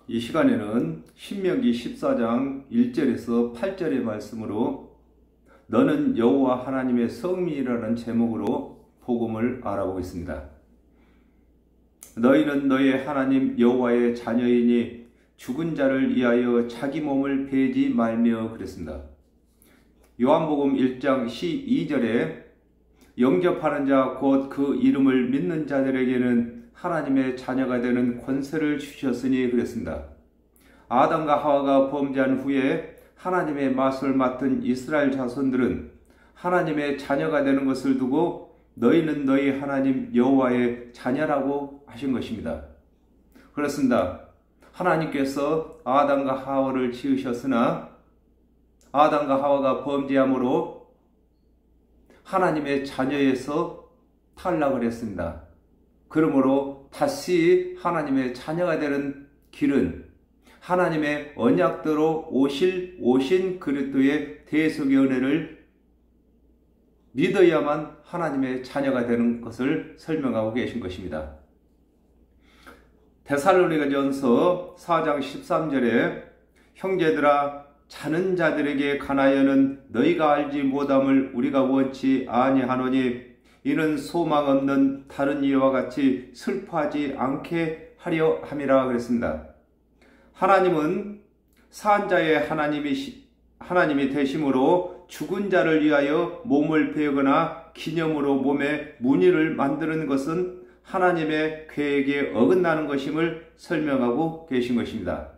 이 시간에는 신명기 14장 1절에서 8절의 말씀으로 너는 여호와 하나님의 성민이라는 제목으로 복음을 알아보겠습니다. 너희는 너의 하나님 여호와의 자녀이니 죽은 자를 위하여 자기 몸을 베지 말며 그랬습니다. 요한복음 1장 12절에 영접하는 자 곧 그 이름을 믿는 자들에게는 하나님의 자녀가 되는 권세를 주셨으니 그랬습니다. 아담과 하와가 범죄한 후에 하나님의 맛을 맡은 이스라엘 자손들은 하나님의 자녀가 되는 것을 두고 너희는 너희 하나님 여호와의 자녀라고 하신 것입니다. 그렇습니다. 하나님께서 아담과 하와를 지으셨으나 아담과 하와가 범죄함으로 하나님의 자녀에서 탈락을 했습니다. 그러므로 다시 하나님의 자녀가 되는 길은 하나님의 언약대로 오신 그리스도의 대속의 은혜를 믿어야만 하나님의 자녀가 되는 것을 설명하고 계신 것입니다. 데살로니가전서 4장 13절에 형제들아 자는 자들에게 관하여는 너희가 알지 못함을 우리가 원치 아니하노니 이는 소망 없는 다른 이와 같이 슬퍼하지 않게 하려 함이라 그랬습니다. 하나님은 산자의 하나님이 되심으로 죽은 자를 위하여 몸을 베거나 기념으로 몸에 무늬를 만드는 것은 하나님의 계획에 어긋나는 것임을 설명하고 계신 것입니다.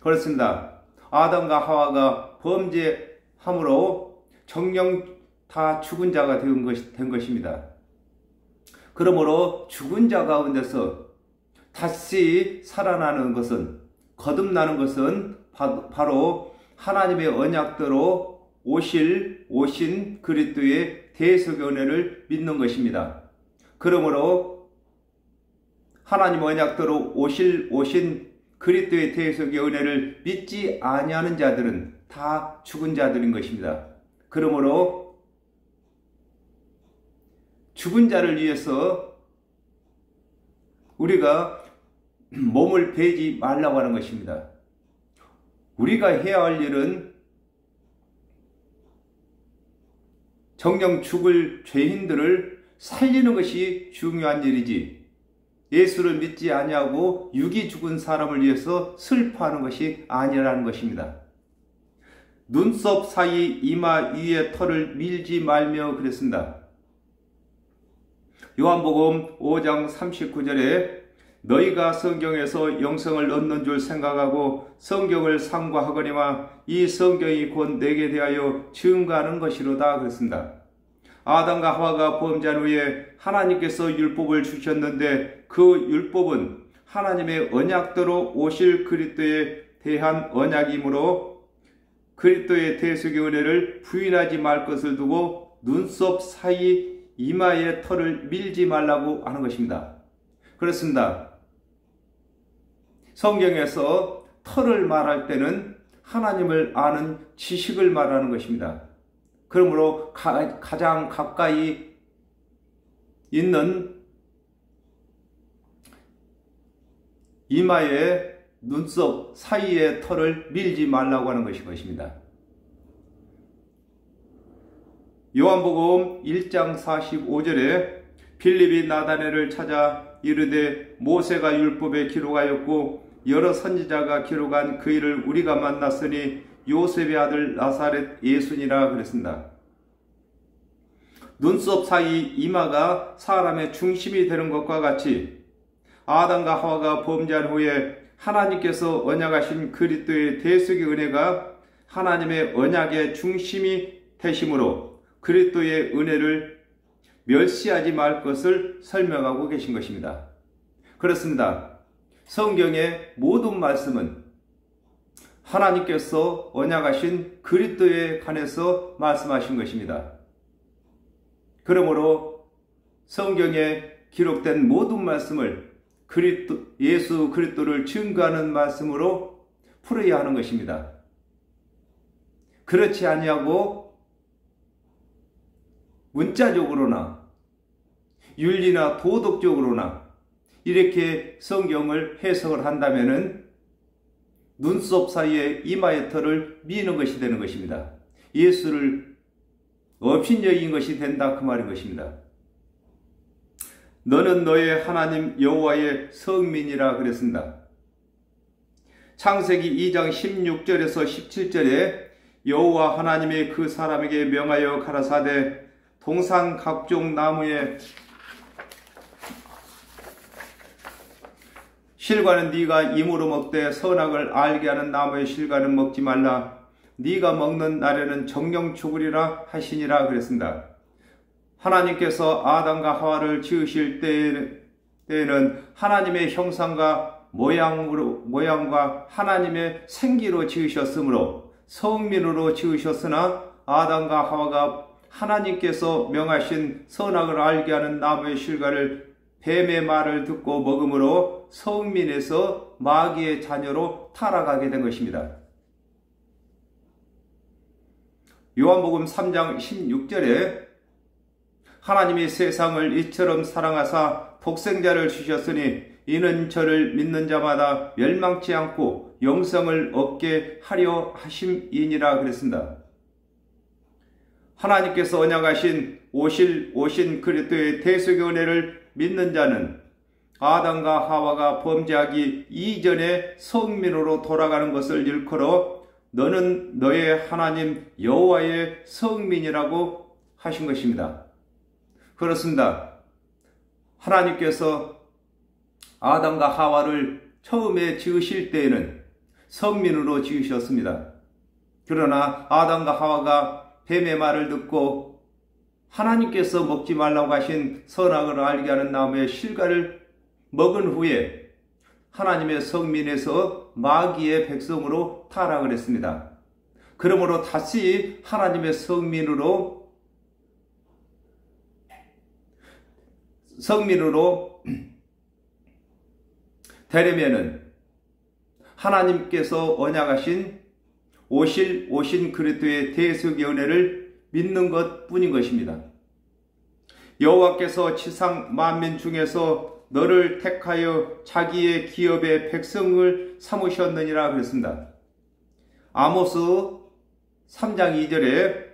그렇습니다. 아담과 하와가 범죄함으로 정령 다 죽은 자가 된 것입니다. 그러므로 죽은 자 가운데서 다시 살아나는 것은, 거듭나는 것은 바로 하나님의 언약대로 오신 그리스도의 대속의 은혜를 믿는 것입니다. 그러므로 하나님 언약대로 오신 그리스도의 대속의 은혜를 믿지 아니하는 자들은 다 죽은 자들인 것입니다. 그러므로 죽은 자를 위해서 우리가 몸을 베지 말라고 하는 것입니다. 우리가 해야 할 일은 정녕 죽을 죄인들을 살리는 것이 중요한 일이지 예수를 믿지 아니하고 육이 죽은 사람을 위해서 슬퍼하는 것이 아니라는 것입니다. 눈썹 사이 이마 위에 털을 밀지 말며 그랬습니다. 요한복음 5장 39절에 너희가 성경에서 영생을 얻는 줄 생각하고 성경을 상고하거니와 이 성경이 곧 내게 대하여 증거하는 것이로다 그랬습니다. 아담과 하와가 범죄한 후에 하나님께서 율법을 주셨는데 그 율법은 하나님의 언약대로 오실 그리스도에 대한 언약이므로 그리스도의 대속의 은혜를 부인하지 말 것을 두고 눈썹 사이 이마의 털을 밀지 말라고 하는 것입니다. 그렇습니다. 성경에서 털을 말할 때는 하나님을 아는 지식을 말하는 것입니다. 그러므로 가장 가까이 있는 이마의 눈썹 사이의 털을 밀지 말라고 하는 것입니다. 요한복음 1장 45절에 빌립이 나다네를 찾아 이르되 모세가 율법에 기록하였고 여러 선지자가 기록한 그 일을 우리가 만났으니 요셉의 아들 나사렛 예수니라 그랬습니다. 눈썹 사이 이마가 사람의 중심이 되는 것과 같이 아담과 하와가 범죄한 후에 하나님께서 언약하신 그리스도의 대속의 은혜가 하나님의 언약의 중심이 되심으로 그리스도의 은혜를 멸시하지 말 것을 설명하고 계신 것입니다. 그렇습니다. 성경의 모든 말씀은 하나님께서 언약하신 그리스도에 관해서 말씀하신 것입니다. 그러므로 성경에 기록된 모든 말씀을 예수 그리스도를 증거하는 말씀으로 풀어야 하는 것입니다. 그렇지 아니하고 문자적으로나 윤리나 도덕적으로나 이렇게 성경을 해석을 한다면은 눈썹 사이에 이마의 털을 미는 것이 되는 것입니다. 예수를 업신여긴 것이 된다 그 말인 것입니다. 너는 너의 하나님 여호와의 성민이라 그랬습니다. 창세기 2장 16절에서 17절에 여호와 하나님이 그 사람에게 명하여 가라사대 동산 각종 나무의 실과는 네가 임으로 먹되 선악을 알게 하는 나무의 실과는 먹지 말라. 네가 먹는 날에는 정령 죽으리라 하시니라 그랬습니다. 하나님께서 아담과 하와를 지으실 때에는 하나님의 형상과 모양과 하나님의 생기로 지으셨으므로 성민으로 지으셨으나 아담과 하와가 하나님께서 명하신 선악을 알게 하는 나무의 실과를 뱀의 말을 듣고 먹음으로 성민에서 마귀의 자녀로 타락하게 된 것입니다. 요한복음 3장 16절에 하나님이 세상을 이처럼 사랑하사 독생자를 주셨으니 이는 저를 믿는 자마다 멸망치 않고 영생을 얻게 하려 하심이니라 그랬습니다. 하나님께서 언약하신 오신 그리스도의 대속의 은혜를 믿는 자는 아담과 하와가 범죄하기 이전에 성민으로 돌아가는 것을 일컬어 너는 너의 하나님 여호와의 성민이라고 하신 것입니다. 그렇습니다. 하나님께서 아담과 하와를 처음에 지으실 때에는 성민으로 지으셨습니다. 그러나 아담과 하와가 뱀의 말을 듣고 하나님께서 먹지 말라고 하신 선악을 알게 하는 나무의 실과를 먹은 후에 하나님의 성민에서 마귀의 백성으로 타락을 했습니다. 그러므로 다시 하나님의 성민으로 되려면은 하나님께서 언약하신 오신 그리스도의 대속의 은혜를 믿는 것 뿐인 것입니다. 여호와께서 지상 만민 중에서 너를 택하여 자기의 기업의 백성을 삼으셨느니라 그랬습니다. 아모스 3장 2절에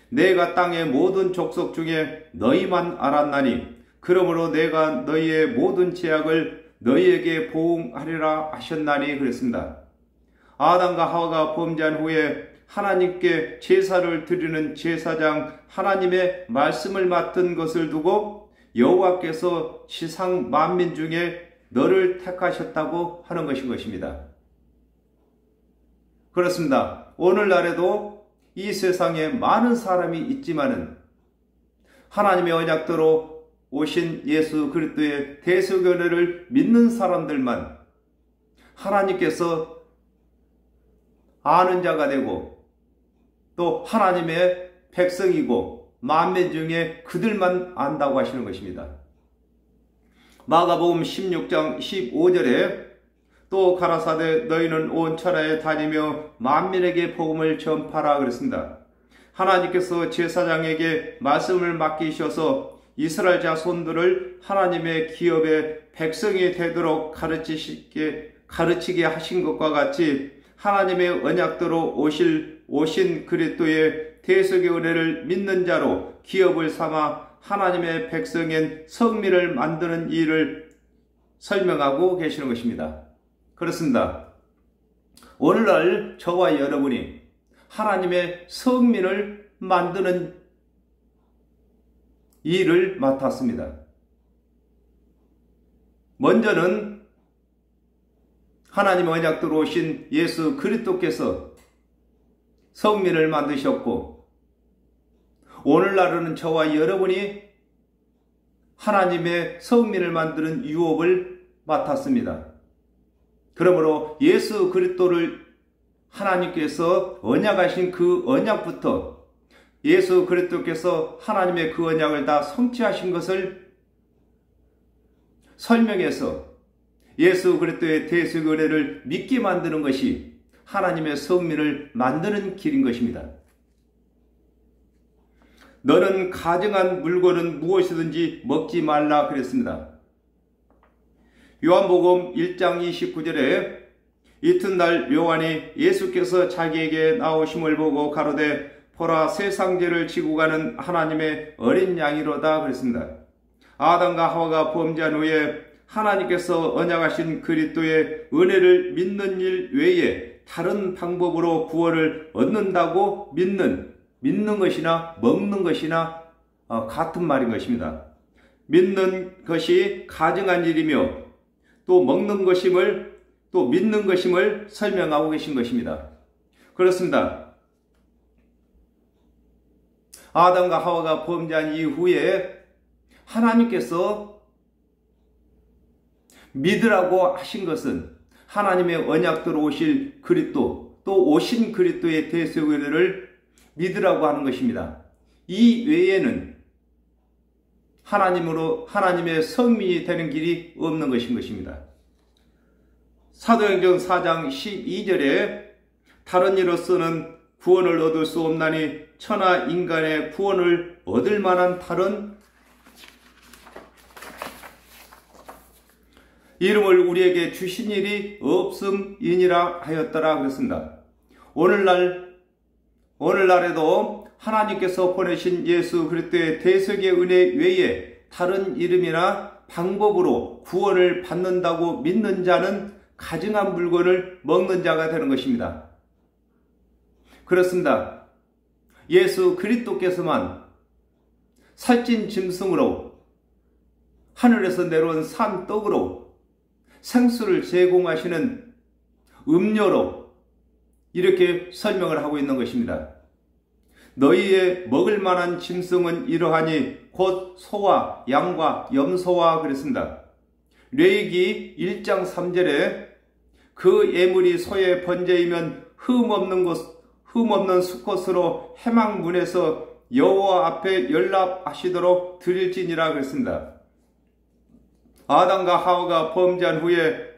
내가 땅의 모든 족속 중에 너희만 알았나니 그러므로 내가 너희의 모든 죄악을 너희에게 보응하리라 하셨나니 그랬습니다. 아담과 하와가 범죄한 후에 하나님께 제사를 드리는 제사장 하나님의 말씀을 맡은 것을 두고 여호와께서 지상 만민 중에 너를 택하셨다고 하는 것인 것입니다. 그렇습니다. 오늘날에도 이 세상에 많은 사람이 있지만은 하나님의 언약대로 오신 예수 그리스도의 대속의 은혜를 믿는 사람들만 하나님께서 아는 자가 되고 또 하나님의 백성이고 만민 중에 그들만 안다고 하시는 것입니다. 마가복음 16장 15절에 또 가라사대 너희는 온 천하에 다니며 만민에게 복음을 전파라 그랬습니다. 하나님께서 제사장에게 말씀을 맡기셔서 이스라엘 자손들을 하나님의 기업의 백성이 되도록 가르치게 하신 것과 같이 하나님의 언약대로 오신 그리스도의 대속의 은혜를 믿는 자로 기업을 삼아 하나님의 백성인 성민을 만드는 일을 설명하고 계시는 것입니다. 그렇습니다. 오늘날 저와 여러분이 하나님의 성민을 만드는 일을 맡았습니다. 먼저는 하나님의 언약대로 오신 예수 그리스도께서 성민을 만드셨고 오늘날은 저와 여러분이 하나님의 성민을 만드는 유업을 맡았습니다. 그러므로 예수 그리스도를 하나님께서 언약하신 그 언약부터 예수 그리스도께서 하나님의 그 언약을 다 성취하신 것을 설명해서 예수 그리스도의 대속의 은혜를 믿게 만드는 것이 하나님의 성민을 만드는 길인 것입니다. 너는 가증한 물건은 무엇이든지 먹지 말라 그랬습니다. 요한복음 1장 29절에 이튿날 요한이 예수께서 자기에게 나오심을 보고 가로되 보라 세상 죄를 지고 가는 하나님의 어린 양이로다 그랬습니다. 아담과 하와가 범죄한 후에 하나님께서 언약하신 그리스도의 은혜를 믿는 일 외에 다른 방법으로 구원을 얻는다고 믿는 것이나 먹는 것이나 같은 말인 것입니다. 믿는 것이 가증한 일이며 또 먹는 것임을 또 믿는 것임을 설명하고 계신 것입니다. 그렇습니다. 아담과 하와가 범죄한 이후에 하나님께서 믿으라고 하신 것은 하나님의 언약대로 오실 그리스도 또 오신 그리스도의 대속의를 믿으라고 하는 것입니다. 이 외에는 하나님의 성민이 되는 길이 없는 것입니다. 사도행전 4장 12절에 다른 이로서는 구원을 얻을 수 없나니 천하 인간의 구원을 얻을 만한 다른 이름을 우리에게 주신 일이 없음이니라 하였더라 그랬습니다. 오늘날에도 하나님께서 보내신 예수 그리스도의 대속의 은혜 외에 다른 이름이나 방법으로 구원을 받는다고 믿는 자는 가증한 물건을 먹는 자가 되는 것입니다. 그렇습니다. 예수 그리스도께서만 살찐 짐승으로 하늘에서 내려온 산 떡으로 생수를 제공하시는 음료로 이렇게 설명을 하고 있는 것입니다. 너희의 먹을 만한 짐승은 이러하니 곧 소와 양과 염소와 그랬습니다. 레위기 1장 3절에 그 예물이 소의 번제이면 흠없는 수컷으로 회막문에서 여호와 앞에 연락하시도록 드릴지니라 그랬습니다. 아담과 하와가 범죄한 후에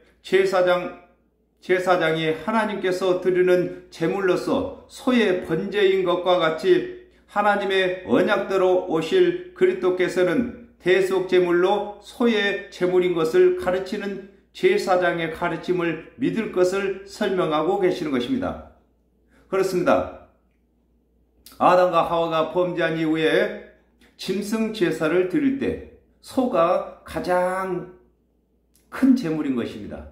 제사장이 하나님께서 드리는 제물로서 소의 번제인 것과 같이 하나님의 언약대로 오실 그리스도께서는 대속 제물로 소의 제물인 것을 가르치는 제사장의 가르침을 믿을 것을 설명하고 계시는 것입니다. 그렇습니다. 아담과 하와가 범죄한 이후에 짐승 제사를 드릴 때 소가 가장 큰 제물인 것입니다.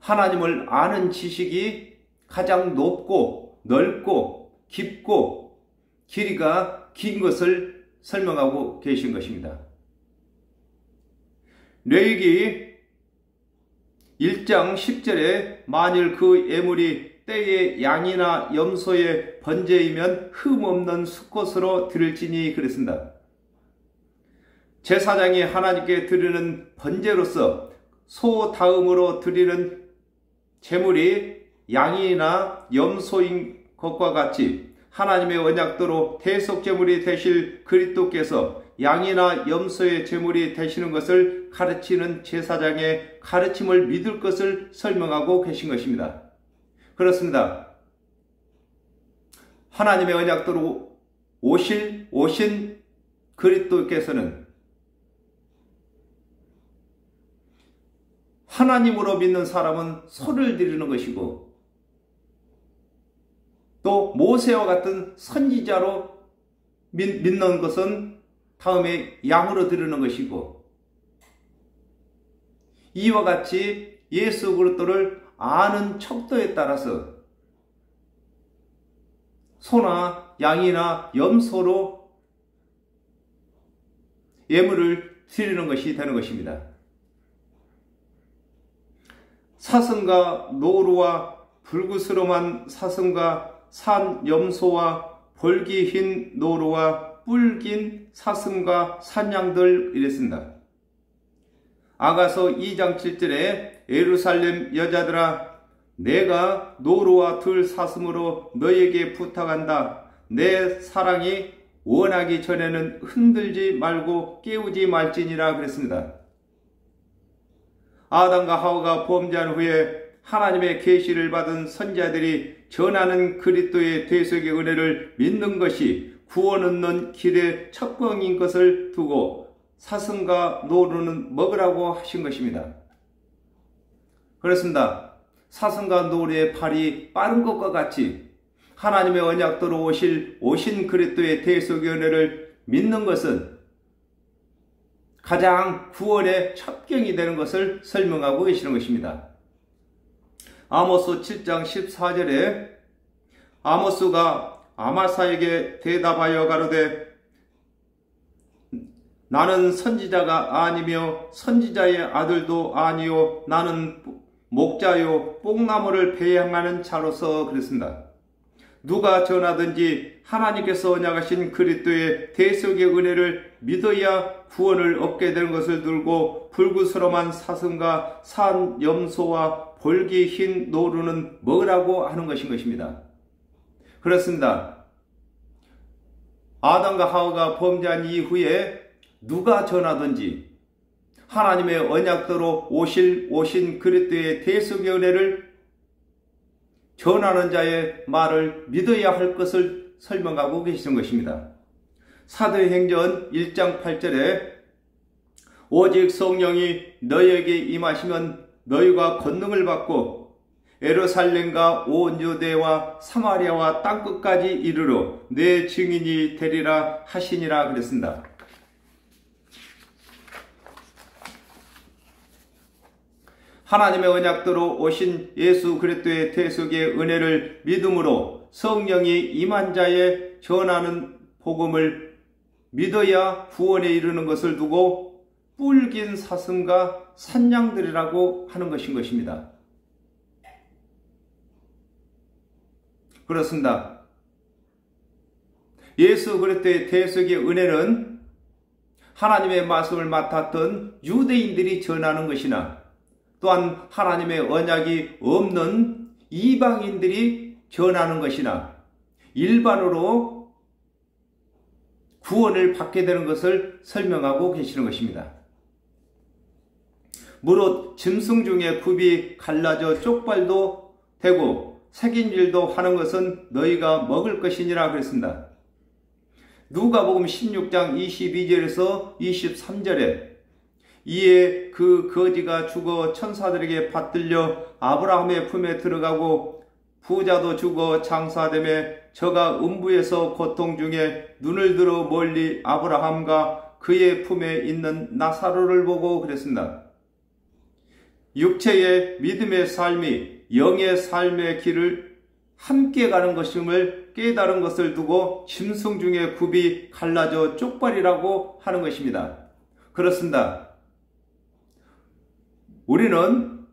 하나님을 아는 지식이 가장 높고 넓고 깊고 길이가 긴 것을 설명하고 계신 것입니다. 레위기 1장 10절에 만일 그 예물이 때의 양이나 염소의 번제이면 흠없는 수컷으로 드릴지니 그랬습니다. 제사장이 하나님께 드리는 번제로서 소 다음으로 드리는 제물이 양이나 염소인 것과 같이 하나님의 언약대로 대속제물이 되실 그리스도께서 양이나 염소의 제물이 되시는 것을 가르치는 제사장의 가르침을 믿을 것을 설명하고 계신 것입니다. 그렇습니다. 하나님의 언약대로 오신 그리스도께서는 하나님으로 믿는 사람은 소를 드리는 것이고 또 모세와 같은 선지자로 믿는 것은 다음에 양으로 드리는 것이고 이와 같이 예수 그리스도를 아는 척도에 따라서 소나 양이나 염소로 예물을 드리는 것이 되는 것입니다. 사슴과 노루와 불구스름한 사슴과 산 염소와 볼기 흰 노루와 뿔긴 사슴과 산양들 이랬습니다. 아가서 2장 7절에 예루살렘 여자들아 내가 노루와 들 사슴으로 너에게 부탁한다. 내 사랑이 원하기 전에는 흔들지 말고 깨우지 말지니라 그랬습니다. 아담과 하와가 범죄한 후에 하나님의 계시를 받은 선지자들이 전하는 그리스도의 대속의 은혜를 믿는 것이 구원 얻는 길의 첫번인 것을 두고 사슴과 노루는 먹으라고 하신 것입니다. 그렇습니다. 사슴과 노루의 팔이 빠른 것과 같이 하나님의 언약대로 오신 그리스도의 대속의 은혜를 믿는 것은 가장 구원의 첩경이 되는 것을 설명하고 계시는 것입니다. 아모스 7장 14절에 아모스가 아마사에게 대답하여 가로되 나는 선지자가 아니며 선지자의 아들도 아니요 나는 목자요 뽕나무를 배양하는 자로서 그랬습니다. 누가 전하든지 하나님께서 언약하신 그리스도의 대속의 은혜를 믿어야 구원을 얻게 되는 것을 들고 불구스럼한 사슴과 산 염소와 볼기 흰 노루는 먹으라고 하는 것입니다. 그렇습니다. 아담과 하와가 범죄한 이후에 누가 전하든지 하나님의 언약대로 오신 그리스도의 대속의 은혜를 전하는 자의 말을 믿어야 할 것을 설명하고 계시는 것입니다. 사도행전 1장 8절에 오직 성령이 너희에게 임하시면 너희가 권능을 받고 예루살렘과 온 유대와 사마리아와 땅끝까지 이르러 내 증인이 되리라 하시니라 그랬습니다. 하나님의 언약대로 오신 예수 그리스도의 대속의 은혜를 믿음으로 성령이 임한 자의 전하는 복음을 믿어야 구원에 이르는 것을 두고 뿔긴 사슴과 산양들이라고 하는 것입니다. 그렇습니다. 예수 그리스도의 대속의 은혜는 하나님의 말씀을 맡았던 유대인들이 전하는 것이나 또한 하나님의 언약이 없는 이방인들이 전하는 것이나 일반으로 구원을 받게 되는 것을 설명하고 계시는 것입니다. 무릇 짐승 중에 굽이 갈라져 쪽발도 되고 새긴질도 하는 것은 너희가 먹을 것이니라 그랬습니다. 누가복음 16장 22절에서 23절에 이에 그 거지가 죽어 천사들에게 받들려 아브라함의 품에 들어가고 부자도 죽어 장사되매 저가 음부에서 고통 중에 눈을 들어 멀리 아브라함과 그의 품에 있는 나사로를 보고 그랬습니다. 육체의 믿음의 삶이 영의 삶의 길을 함께 가는 것임을 깨달은 것을 두고 짐승 중에 굽이 갈라져 쪽발이라고 하는 것입니다. 그렇습니다. 우리는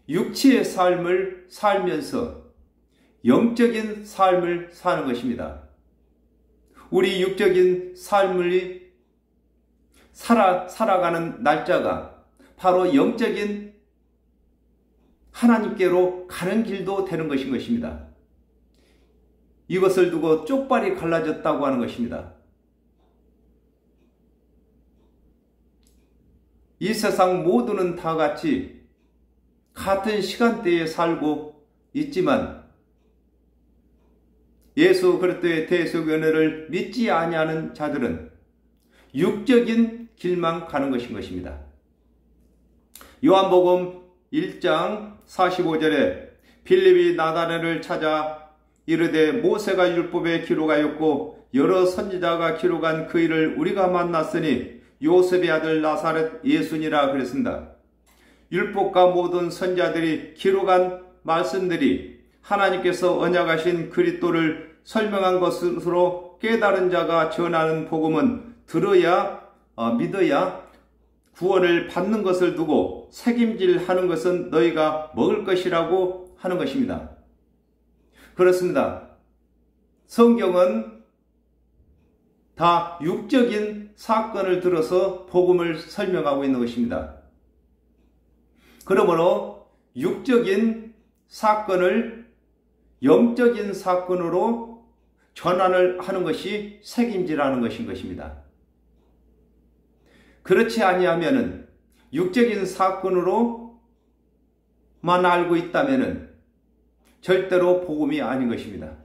육체의 삶을 살면서 영적인 삶을 사는 것입니다. 우리 육적인 삶을 살아가는 날짜가 바로 영적인 하나님께로 가는 길도 되는 것입니다. 이것을 두고 쪽발이 갈라졌다고 하는 것입니다. 이 세상 모두는 다 같이 같은 시간대에 살고 있지만 예수 그리스도의 대속의 은혜를 믿지 아니하는 자들은 육적인 길만 가는 것입니다. 요한복음 1장 45절에 빌립이 나다나엘을 찾아 이르되 모세가 율법에 기록하였고 여러 선지자가 기록한 그 일을 우리가 만났으니 요셉의 아들 나사렛 예수니라 그랬습니다. 율법과 모든 선지자들이 기록한 말씀들이 하나님께서 언약하신 그리스도를 설명한 것으로 깨달은 자가 전하는 복음은 들어야 믿어야 구원을 받는 것을 두고 책임질하는 것은 너희가 먹을 것이라고 하는 것입니다. 그렇습니다. 성경은 다 육적인 사건을 들어서 복음을 설명하고 있는 것입니다. 그러므로 육적인 사건을 영적인 사건으로 전환을 하는 것이 책임지라는 것인 것입니다. 그렇지 아니하면은 육적인 사건으로만 알고 있다면은 절대로 복음이 아닌 것입니다.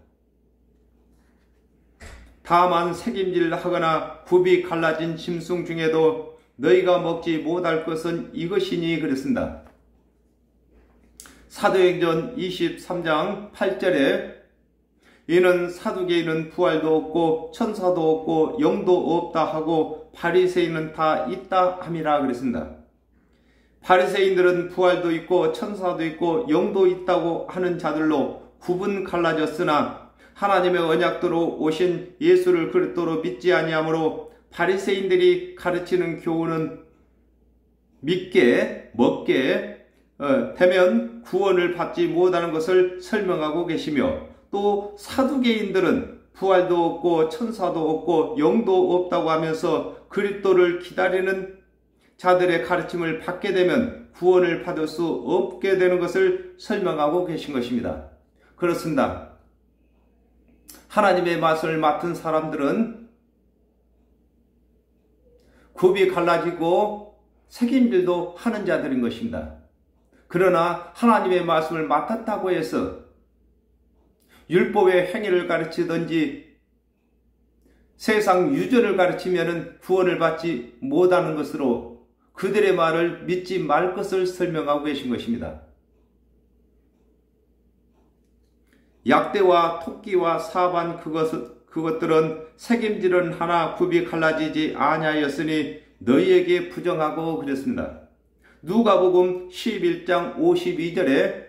다만 책임질하거나 굽이 갈라진 짐승 중에도 너희가 먹지 못할 것은 이것이니 그랬습니다. 사도행전 23장 8절에 이는 사두개인은 부활도 없고 천사도 없고 영도 없다 하고 바리새인은 다 있다 함이라 그랬습니다. 바리새인들은 부활도 있고 천사도 있고 영도 있다고 하는 자들로 구분 갈라졌으나 하나님의 언약대로 오신 예수를 그리스도로 믿지 아니하므로 바리새인들이 가르치는 교훈은 믿게 먹게 되면 구원을 받지 못하는 것을 설명하고 계시며, 또 사두개인들은 부활도 없고 천사도 없고 영도 없다고 하면서 그리스도를 기다리는 자들의 가르침을 받게 되면 구원을 받을 수 없게 되는 것을 설명하고 계신 것입니다. 그렇습니다. 하나님의 말씀을 맡은 사람들은 굽이 갈라지고 책임질도 하는 자들인 것입니다. 그러나 하나님의 말씀을 맡았다고 해서 율법의 행위를 가르치든지 세상 유전을 가르치면 구원을 받지 못하는 것으로 그들의 말을 믿지 말 것을 설명하고 계신 것입니다. 약대와 토끼와 사반 그것들은 책임질은 하나 굽이 갈라지지 아니하였으니 너희에게 부정하고 그랬습니다. 누가복음 11장 52절에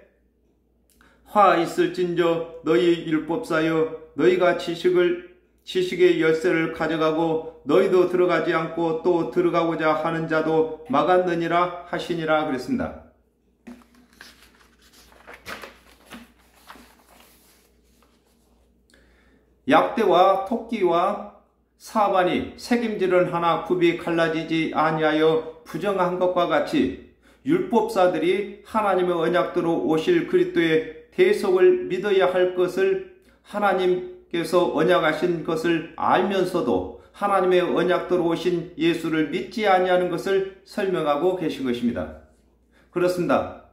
화 있을진저 너희 율법사여 너희가 지식의 열쇠를 가져가고 너희도 들어가지 않고 또 들어가고자 하는 자도 막았느니라 하시니라 그랬습니다. 약대와 토끼와 사반이 책임질은 하나 굽이 갈라지지 아니하여 부정한 것과 같이 율법사들이 하나님의 언약대로 오실 그리스도의 대속을 믿어야 할 것을 하나님께서 언약하신 것을 알면서도 하나님의 언약대로 오신 예수를 믿지 아니하는 것을 설명하고 계신 것입니다. 그렇습니다.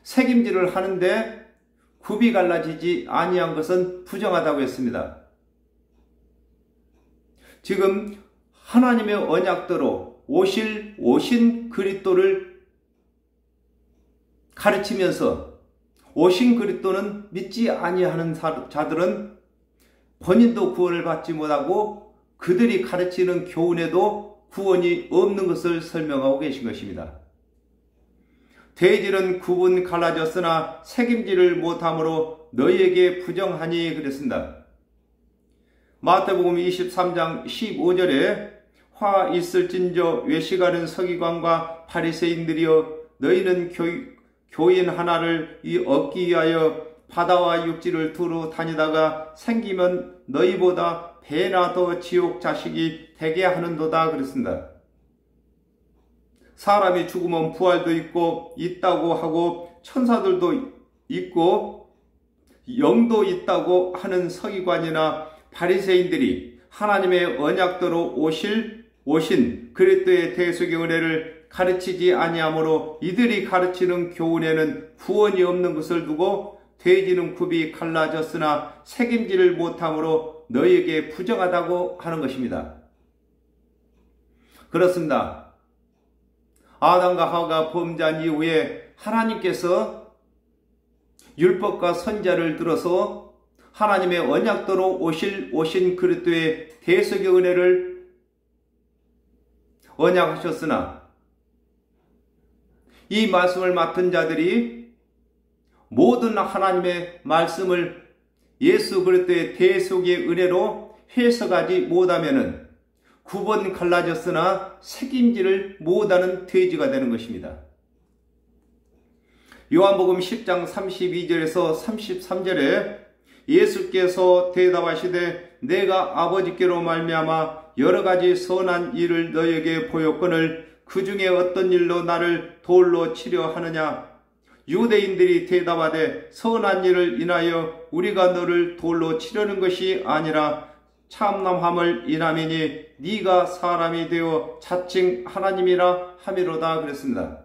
책임질을 하는데 굽이 갈라지지 아니한 것은 부정하다고 했습니다. 지금 하나님의 언약대로 오신 그리스도를 가르치면서 오신 그리스도는 믿지 아니하는 자들은 본인도 구원을 받지 못하고 그들이 가르치는 교훈에도 구원이 없는 것을 설명하고 계신 것입니다. 돼지는 구분 갈라졌으나 책임지를 못함으로 너희에게 부정하니 그랬습니다. 마태복음 23장 15절에 화 있을진저 외식하는 서기관과 바리새인들이여 너희는 교인 하나를 얻기 위하여 바다와 육지를 두루 다니다가 생기면 너희보다 배나 더 지옥 자식이 되게 하는도다 그랬습니다. 사람이 죽으면 부활도 있다고 하고 천사들도 있고 영도 있다고 하는 서기관이나 바리새인들이 하나님의 언약대로 오신 그리스도의 대속의 은혜를 가르치지 아니하므로 이들이 가르치는 교훈에는 구원이 없는 것을 두고 돼지는 굽이 갈라졌으나 책임지를 못함으로 너희에게 부정하다고 하는 것입니다. 그렇습니다. 아담과 하와가 범죄한 이후에 하나님께서 율법과 선지자를 들어서 하나님의 언약대로 오신 그리스도의 대속의 은혜를 언약하셨으나 이 말씀을 맡은 자들이 모든 하나님의 말씀을 예수 그리스도의 대속의 은혜로 해석하지 못하면은 구분 갈라졌으나 책임지를 못하는 돼지가 되는 것입니다. 요한복음 10장 32절에서 33절에 예수께서 대답하시되 내가 아버지께로 말미암아 여러 가지 선한 일을 너에게 보였거늘 그 중에 어떤 일로 나를 돌로 치려 하느냐. 유대인들이 대답하되 선한 일을 인하여 우리가 너를 돌로 치려는 것이 아니라 참남함을 인함이니 네가 사람이 되어 자칭 하나님이라 함이로다 그랬습니다.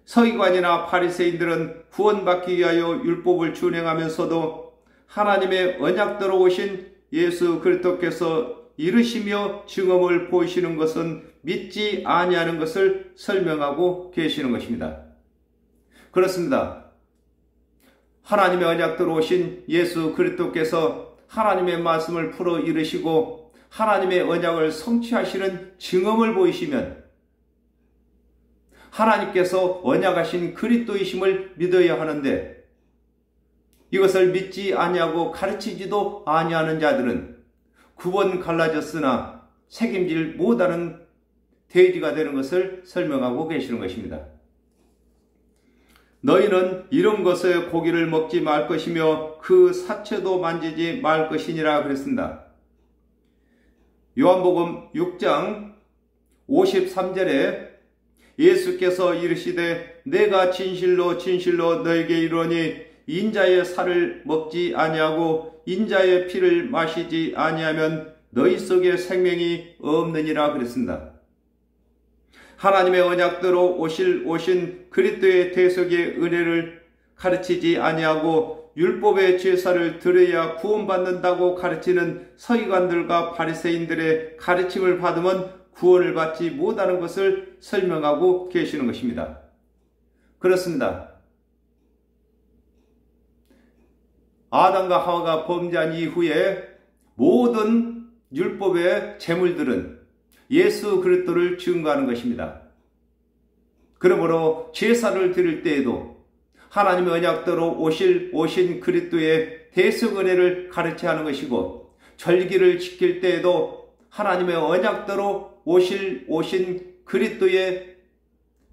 서기관이나 바리새인들은 구원받기 위하여 율법을 준행하면서도 하나님의 언약대로 오신 예수 그리스도께서 이르시며 증언을 보이시는 것은 믿지 아니하는 것을 설명하고 계시는 것입니다. 그렇습니다. 하나님의 언약대로 오신 예수 그리스도께서 하나님의 말씀을 풀어 이르시고 하나님의 언약을 성취하시는 증언을 보이시면 하나님께서 언약하신 그리스도이심을 믿어야 하는데 이것을 믿지 아니하고 가르치지도 아니하는 자들은 구번 갈라졌으나 책임질 못하는 돼지가 되는 것을 설명하고 계시는 것입니다. 너희는 이런 것의 고기를 먹지 말 것이며 그 사체도 만지지 말 것이니라 그랬습니다. 요한복음 6장 53절에 예수께서 이르시되 내가 진실로 진실로 너에게 이르노니 인자의 살을 먹지 아니하고 인자의 피를 마시지 아니하면 너희 속에 생명이 없느니라 그랬습니다. 하나님의 언약대로 오신 그리스도의 대속의 은혜를 가르치지 아니하고 율법의 제사를 드려야 구원받는다고 가르치는 서기관들과 바리새인들의 가르침을 받으면 구원을 받지 못하는 것을 설명하고 계시는 것입니다. 그렇습니다. 아담과 하와가 범죄한 이후에 모든 율법의 제물들은 예수 그리스도를 증거하는 것입니다. 그러므로 제사를 드릴 때에도 하나님의 언약대로 오신 그리스도의 대속 은혜를 가르쳐야 하는 것이고 절기를 지킬 때에도 하나님의 언약대로 오신 그리스도의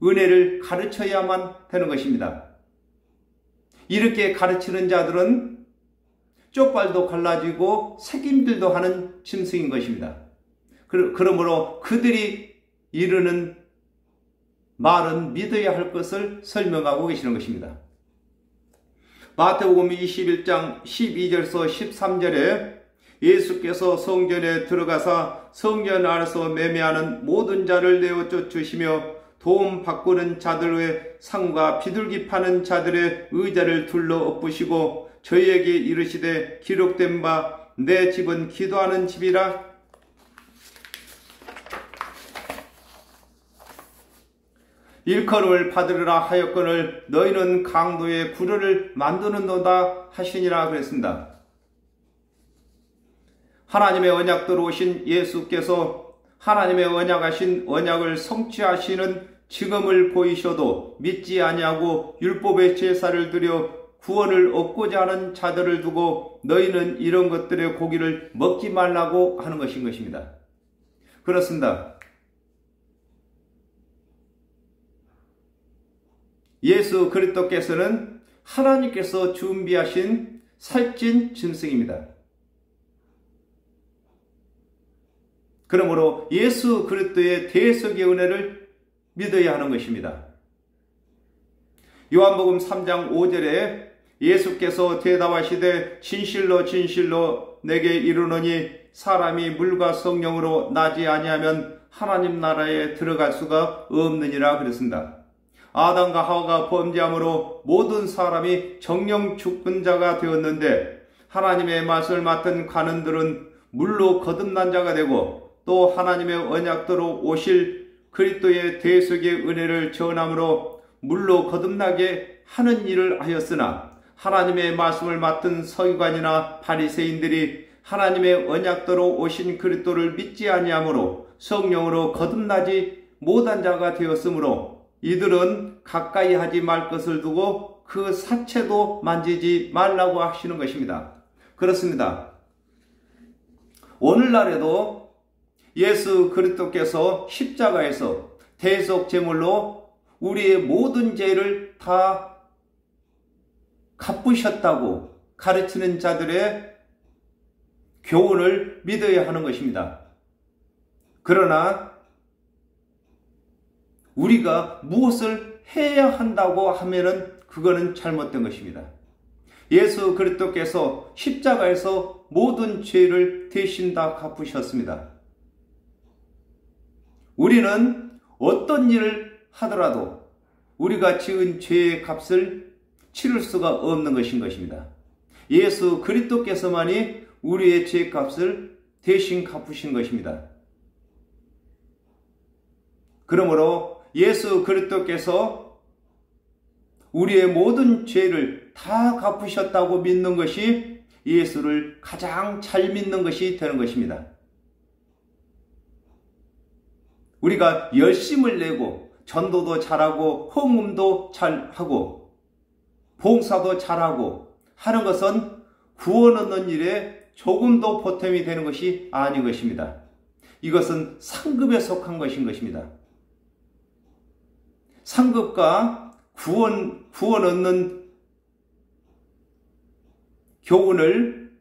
은혜를 가르쳐야만 되는 것입니다. 이렇게 가르치는 자들은 쪽발도 갈라지고 새김질도 하는 짐승인 것입니다. 그러므로 그들이 이르는 말은 믿어야 할 것을 설명하고 계시는 것입니다. 마태복음 21장 12절에서 13절에 예수께서 성전에 들어가사 성전 안에서 매매하는 모든 자를 내어 쫓으시며 도움 바꾸는 자들의 상과 비둘기 파는 자들의 의자를 둘러 엎으시고 저희에게 이르시되 기록된 바 내 집은 기도하는 집이라 일컬음을 받으리라 하였거늘 너희는 강도의 구려를 만드는도다 하시니라 그랬습니다. 하나님의 언약대로 오신 예수께서 하나님의 언약하신 언약을 성취하시는 증언을 보이셔도 믿지 아니하고 율법의 제사를 드려 구원을 얻고자 하는 자들을 두고 너희는 이런 것들의 고기를 먹지 말라고 하는 것인 것입니다. 그렇습니다. 예수 그리스도께서는 하나님께서 준비하신 살찐 짐승입니다. 그러므로 예수 그리스도의 대속의 은혜를 믿어야 하는 것입니다. 요한복음 3장 5절에 예수께서 대답하시되 진실로 진실로 내게 이르노니 사람이 물과 성령으로 나지 아니하면 하나님 나라에 들어갈 수가 없느니라 그랬습니다. 아담과 하와가 범죄함으로 모든 사람이 정령 죽은 자가 되었는데 하나님의 말씀을 맡은 관원들은 물로 거듭난 자가 되고 또 하나님의 언약대로 오실 그리스도의 대속의 은혜를 전함으로 물로 거듭나게 하는 일을 하였으나 하나님의 말씀을 맡은 서기관이나 바리새인들이 하나님의 언약대로 오신 그리스도를 믿지 아니하므로 성령으로 거듭나지 못한 자가 되었으므로 이들은 가까이 하지 말 것을 두고 그 사체도 만지지 말라고 하시는 것입니다. 그렇습니다. 오늘날에도 예수 그리스도께서 십자가에서 대속 제물로 우리의 모든 죄를 다 갚으셨다고 가르치는 자들의 교훈을 믿어야 하는 것입니다. 그러나 우리가 무엇을 해야 한다고 하면은 그거는 잘못된 것입니다. 예수 그리스도께서 십자가에서 모든 죄를 대신 다 갚으셨습니다. 우리는 어떤 일을 하더라도 우리가 지은 죄의 값을 치를 수가 없는 것인 것입니다. 예수 그리스도께서만이 우리의 죄의 값을 대신 갚으신 것입니다. 그러므로 예수 그리스도께서 우리의 모든 죄를 다 갚으셨다고 믿는 것이 예수를 가장 잘 믿는 것이 되는 것입니다. 우리가 열심을 내고 전도도 잘하고 헌금도 잘하고 봉사도 잘하고 하는 것은 구원 얻는 일에 조금도 보탬이 되는 것이 아닌 것입니다. 이것은 상급에 속한 것인 것입니다. 상급과 구원 얻는 교훈을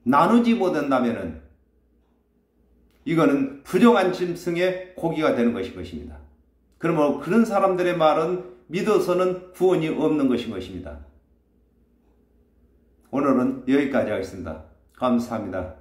나누지 못한다면 이거는 부정한 짐승의 고기가 되는 것입니다. 그러므로 그런 사람들의 말은 믿어서는 구원이 없는 것입니다. 오늘은 여기까지 하겠습니다. 감사합니다.